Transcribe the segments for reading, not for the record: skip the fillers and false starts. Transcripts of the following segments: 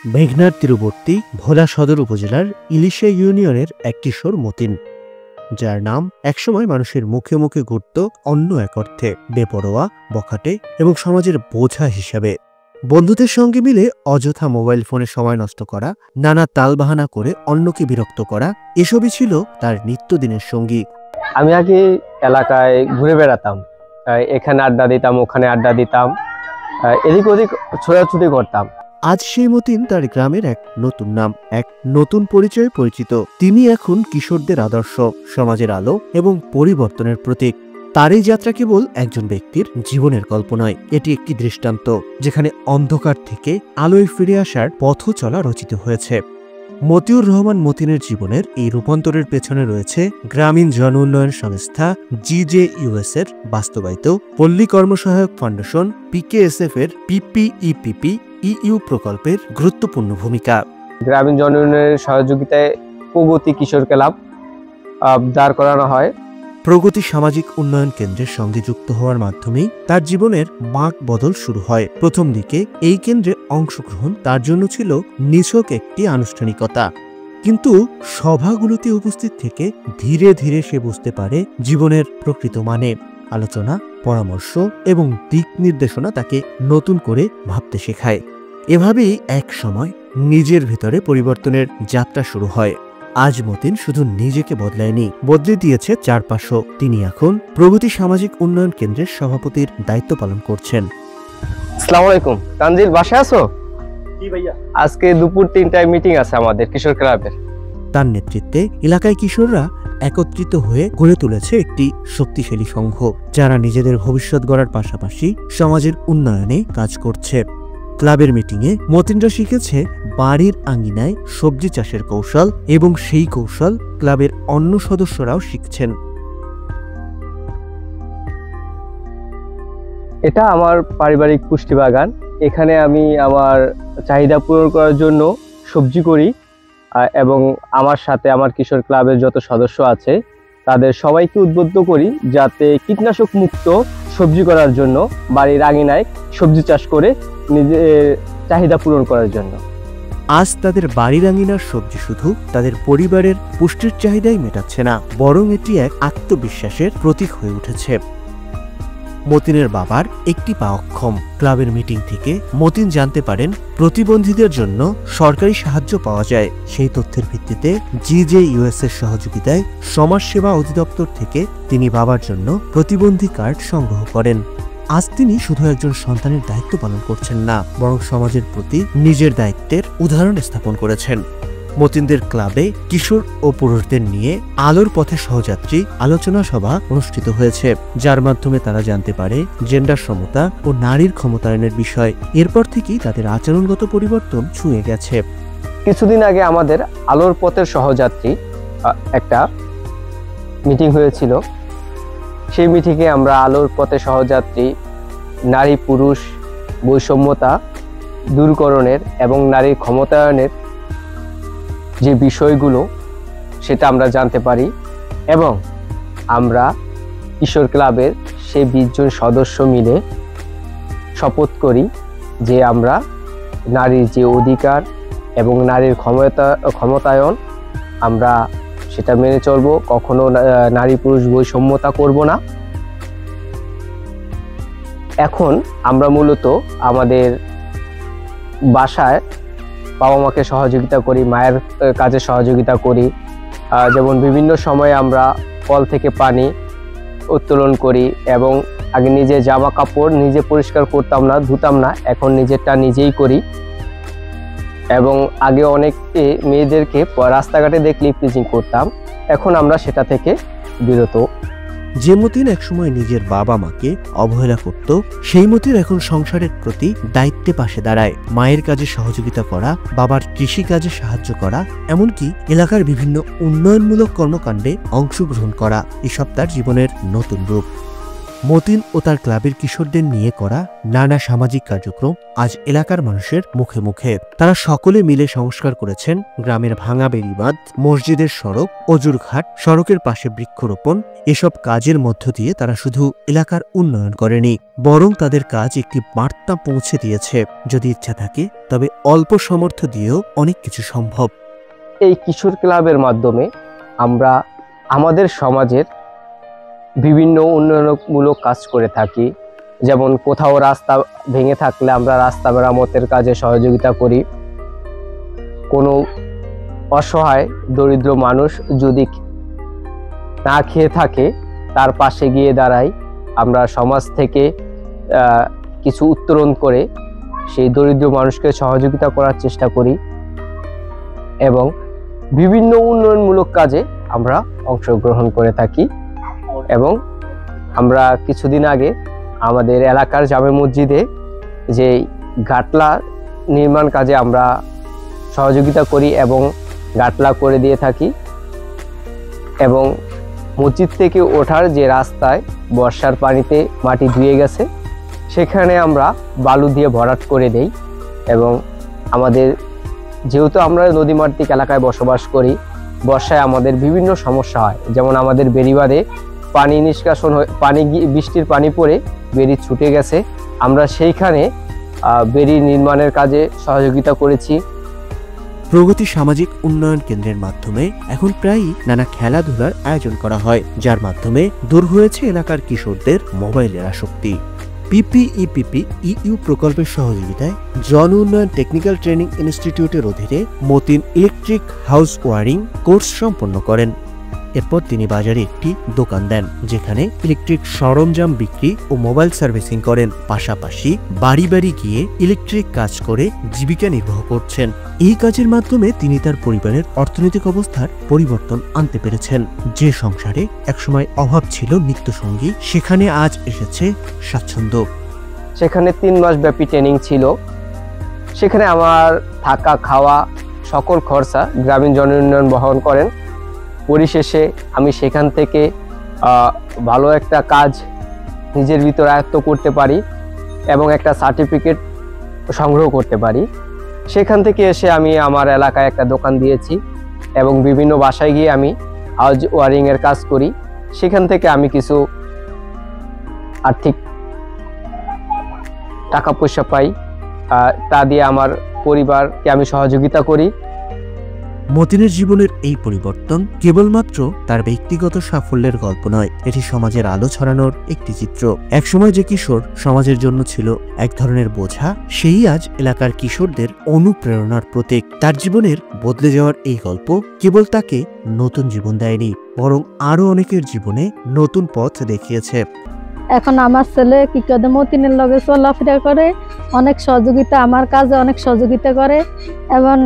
মেঘনার তীরবর্তী ভোলা সদর উপজেলার ইলিশা ইউনিয়নের এক কিশোর মতিন, যার নাম একসময় মানুষের মুখে মুখে ঘুরত অন্য এক অর্থে বেপরোয়া, বখাটে এবং সমাজের বোঝা হিসাবে। বন্ধুদের সঙ্গে মিলে অযথা মোবাইল ফোনে সময় নষ্ট করা, নানা তালবাহানা করে অন্যকে বিরক্ত করা, এসবই ছিল তার নিত্যদিনের সঙ্গী। আমি আগে এলাকায় ঘুরে বেড়াতাম, এখানে আড্ডা দিতাম, ওখানে আড্ডা দিতাম, এদিক ওদিক ছোটাছুটি করতাম। আজ সেই মতিন তার গ্রামের এক নতুন নাম, এক নতুন পরিচয়ে পরিচিত। তিনি এখন কিশোরদের আদর্শ, সমাজের আলো এবং পরিবর্তনের প্রতীক। তার এই যাত্রা কেবল একজন ব্যক্তির জীবনের গল্প নয়, এটি একটি দৃষ্টান্ত যেখানে অন্ধকার থেকে আলোয় ফিরে আসার পথ চলা রচিত হয়েছে। মতিউর রহমান মতিনের জীবনের এই রূপান্তরের পেছনে রয়েছে গ্রামীণ জন উন্নয়ন সংস্থা GJUS এর বাস্তবায়িত পল্লী কর্মসহায়ক ফাউন্ডেশন PKSF এর PPEPP-EU প্রকল্পের গুরুত্বপূর্ণ ভূমিকা। গ্রামীণ জন উন্নয়নের সহযোগিতায় প্রগতি কিশোর ক্লাব দাঁড় করানো হয়। প্রগতি সামাজিক উন্নয়ন কেন্দ্রের সঙ্গে যুক্ত হওয়ার মাধ্যমেই তার জীবনের বাঁক বদল শুরু হয়। প্রথম দিকে এই কেন্দ্রে অংশগ্রহণ তার জন্য ছিল নিছক একটি আনুষ্ঠানিকতা, কিন্তু সভাগুলোতে উপস্থিত থেকে ধীরে ধীরে সে বুঝতে পারে জীবনের প্রকৃত মানে। আলোচনা, পরামর্শ এবং দিক নির্দেশনা তাকে নতুন করে ভাবতে শেখায়। এভাবেই এক সময় নিজের ভেতরে পরিবর্তনের যাত্রা শুরু হয়। আজ মতিন শুধু নিজেকে বদলায়নি, বদলে দিয়েছে চারপাশও। তিনি এখন প্রগতি সামাজিক উন্নয়ন কেন্দ্রের সভাপতির দায়িত্ব পালন করছেন। আসসালামু আলাইকুম, তানজিল বাসায় আছো? জি ভাইয়া। আজকে দুপুর 3টায় মিটিং আছে আমাদের কিশোর ক্লাবের। তার নেতৃত্বে এলাকায় কিশোররা একত্রিত হয়ে গড়ে তুলেছে একটি শক্তিশালী সংঘ, যারা নিজেদের ভবিষ্যৎ গড়ার পাশাপাশি সমাজের উন্নয়নে কাজ করছে। ক্লাবের মিটিংয়ে মতিনরা শিখেছে বাড়ির আঙিনায় সবজি চাষের কৌশল, এবং সেই কৌশল ক্লাবের অন্য সদস্যরাও শিখছেন। এটা আমার পারিবারিক পুষ্টি বাগান। এখানে আমি আমার চাহিদা পূরণ করার জন্য সবজি করি, এবং আমার সাথে আমার কিশোর ক্লাবের যত সদস্য আছে তাদের সবাইকে উদ্বুদ্ধ করি যাতে কীটনাশক মুক্ত সবজি করার জন্য বাড়ির আঙিনায় সবজি চাষ করে নিজের চাহিদা পূরণ করার জন্য। আজ তাদের বাড়ির আঙিনার সবজি শুধু তাদের পরিবারের পুষ্টির চাহিদাই মেটাচ্ছে না, বরং এটি এক আত্মবিশ্বাসের প্রতীক হয়ে উঠেছে। মতিনের বাবার একটি পা অক্ষম। ক্লাবের মিটিং থেকে মতিন জানতে পারেন প্রতিবন্ধীদের জন্য সরকারি সাহায্য পাওয়া যায়। সেই তথ্যের ভিত্তিতে GJUS এর সহযোগিতায় সমাজসেবা অধিদপ্তর থেকে তিনি বাবার জন্য প্রতিবন্ধী কার্ড সংগ্রহ করেন। আজ তিনি শুধু একজন সন্তানের দায়িত্ব পালন করছেন না, বরং সমাজের প্রতি নিজের দায়িত্বের উদাহরণ স্থাপন করেছেন। মতিনদের ক্লাবে কিশোর ও পুরুষদের নিয়ে আলোর পথে সহযাত্রী আলোচনা সভা অনুষ্ঠিত হয়েছে, যার মাধ্যমে তারা জানতে পারে জেন্ডার সমতা ও নারীর ক্ষমতায়নের বিষয়। এরপর থেকেই তাদের আচরণগত পরিবর্তন ছুঁয়ে গেছে। কিছুদিন আগে আমাদের আলোর পথের সহযাত্রী একটা মিটিং হয়েছিল। সেই মিটিংয়ে আমরা আলোর পথে সহযাত্রী নারী পুরুষ বৈষম্যতা দূরকরণের এবং নারীর ক্ষমতায়নের যে বিষয়গুলো সেটা আমরা জানতে পারি, এবং আমরা কিশোর ক্লাবের সেই 20 জন সদস্য মিলে শপথ করি যে আমরা নারীর যে অধিকার এবং নারীর ক্ষমতায়ন আমরা সেটা মেনে চলব, কখনো নারী পুরুষ বৈষম্যতা করব না। এখন আমরা মূলত আমাদের বাসায় বাবা মাকে সহযোগিতা করি, মায়ের কাজে সহযোগিতা করি। যেমন বিভিন্ন সময়ে আমরা কল থেকে পানি উত্তোলন করি, এবং আগে নিজে জামা কাপড় নিজে পরিষ্কার করতাম না, ধুতাম না, এখন নিজেরটা নিজেই করি। এবং আগে অনেকে মেয়েদেরকে রাস্তাঘাটে দেখলেই প্লিজিং করতাম, এখন আমরা সেটা থেকে বিরত। যে মতিন একসময় নিজের বাবা মাকে অবহেলা করত, সেই মতিন এখন সংসারের প্রতি দায়িত্বে পাশে দাঁড়ায়। মায়ের কাজে সহযোগিতা করা, বাবার কৃষি কাজে সাহায্য করা, এমনকি এলাকার বিভিন্ন উন্নয়নমূলক কর্মকাণ্ডে অংশগ্রহণ করা, এসব তার জীবনের নতুন রূপ। মতিন ও তার ক্লাবের কিশোরদের নিয়ে করা নানা সামাজিক কার্যক্রম আজ এলাকার মানুষের মুখে মুখে। তারা সকলে মিলে সংস্কার করেছেন গ্রামের ভাঙা বেড়িবাঁধ, মসজিদের সড়ক, অজুর ঘাট, সড়কের পাশে বৃক্ষরোপণ। এসব কাজের মধ্য দিয়ে তারা শুধু এলাকার উন্নয়ন করেনি, বরং তাদের কাজ একটি বার্তা পৌঁছে দিয়েছে, যদি ইচ্ছা থাকে তবে অল্প সামর্থ্য দিয়েও অনেক কিছু সম্ভব। এই কিশোর ক্লাবের মাধ্যমে আমরা আমাদের সমাজের বিভিন্ন উন্নয়নমূলক কাজ করে থাকি। যেমন কোথাও রাস্তা ভেঙে থাকলে আমরা রাস্তা মেরামতের কাজে সহযোগিতা করি। কোনো অসহায় দরিদ্র মানুষ যদি না খেয়ে থাকে তার পাশে গিয়ে দাঁড়াই। আমরা সমাজ থেকে কিছু উত্তোলন করে সেই দরিদ্র মানুষকে সহযোগিতা করার চেষ্টা করি এবং বিভিন্ন উন্নয়নমূলক কাজে আমরা অংশগ্রহণ করে থাকি। এবং আমরা কিছুদিন আগে আমাদের এলাকার জামে মসজিদে যে গাটলা নির্মাণ কাজে আমরা সহযোগিতা করি এবং গাটলা করে দিয়ে থাকি। এবং মসজিদ থেকে ওঠার যে রাস্তায় বর্ষার পানিতে মাটি ধুয়ে গেছে সেখানে আমরা বালু দিয়ে ভরাট করে দেই। এবং আমাদের যেহেতু আমরা নদীমাতৃক এলাকায় বসবাস করি, বর্ষায় আমাদের বিভিন্ন সমস্যা হয়। যেমন আমাদের বেড়িবাঁধে পানি নিষ্কাশন বৃষ্টির পানি পড়ে বেড়ি ছুটে গেছে, আমরা সেইখানে বেড়ি নির্মাণের কাজে সহযোগিতা করেছি। প্রগতি সামাজিক উন্নয়ন কেন্দ্রের মাধ্যমে এখন প্রায়ই নানা খেলাধুলার আয়োজন করা হয়, যার মাধ্যমে দূর হয়েছে এলাকার কিশোরদের মোবাইলের আসক্তি। PPEPPEU প্রকল্পের সহযোগিতায় জন উন্নয়ন টেকনিক্যাল ট্রেনিং ইনস্টিটিউটের অধীনে Matin electric house wiring course সম্পন্ন করেন। এরপর তিনি বাজারে একটি দোকান দেন, যেখানে ইলেকট্রিক সরঞ্জাম বিক্রি ও মোবাইল সার্ভিসিং করেন। পাশাপাশি বাড়ি বাড়ি গিয়ে ইলেকট্রিক কাজ করে জীবিকা নির্বাহ করছেন। এই কাজের মাধ্যমে তিনি তার পরিবারের অর্থনৈতিক অবস্থার পরিবর্তন আনতে পেরেছেন। যে সংসারে একসময় অভাব ছিল নিত্যসঙ্গী, সেখানে আজ এসেছে স্বাচ্ছন্দ্য। সেখানে 3 মাস ব্যাপী ট্রেনিং ছিল। সেখানে আমার থাকা খাওয়া সকল খরচা গ্রামীণ জন উন্নয়ন বহন করেন। পরিশেষে আমি সেখান থেকে ভালো একটা কাজ নিজের ভিতর আয়ত্ত করতে পারি এবং একটা সার্টিফিকেট সংগ্রহ করতে পারি। সেখান থেকে এসে আমি আমার এলাকায় একটা দোকান দিয়েছি এবং বিভিন্ন বাসায় গিয়ে আমি হাউস ওয়ারিংয়ের কাজ করি। সেখান থেকে আমি কিছু আর্থিক টাকা পয়সা পাই, তা দিয়ে আমার পরিবারকে আমি সহযোগিতা করি। মতিনের জীবনের এই পরিবর্তন কেবলমাত্র তার ব্যক্তিগত সাফল্যের গল্প নয়, এটি সমাজের আলো ছড়ানোর একটি চিত্র। একসময় যে কিশোর সমাজের জন্য ছিল এক ধরনের বোঝা, সেই আজ এলাকার কিশোরদের অনুপ্রেরণার প্রতীক। তার জীবনের বদলে যাওয়ার এই গল্প কেবল তাকে নতুন জীবন দেয়নি, বরং আরো অনেকের জীবনে নতুন পথ দেখিয়েছে। এখন আমার ছেলে কি করে মতিনের লগে চলাফেরা করে, অনেক সহযোগিতা, আমার কাজে অনেক সহযোগিতা করে এবং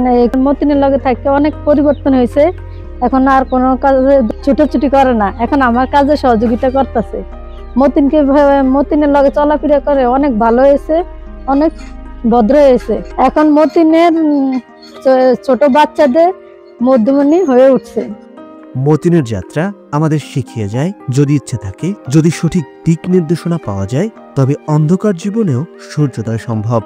মতিনের লগে থাকতে অনেক পরিবর্তন হয়েছে। এখন আর কোনো কাজে ছুটোছুটি করে না, এখন আমার কাজে সহযোগিতা করতেছে। মতিনের লগে চলাফেরা করে অনেক ভালো হয়েছে, অনেক ভদ্র হয়েছে। এখন মতিনের ছোট বাচ্চাদের মধ্যমণি হয়ে উঠছে। মতিনের যাত্রা আমাদের শিখিয়ে যায়, যদি ইচ্ছে থাকে, যদি সঠিক দিক নির্দেশনা পাওয়া যায়, তবে অন্ধকার জীবনেও সূর্যোদয় সম্ভব।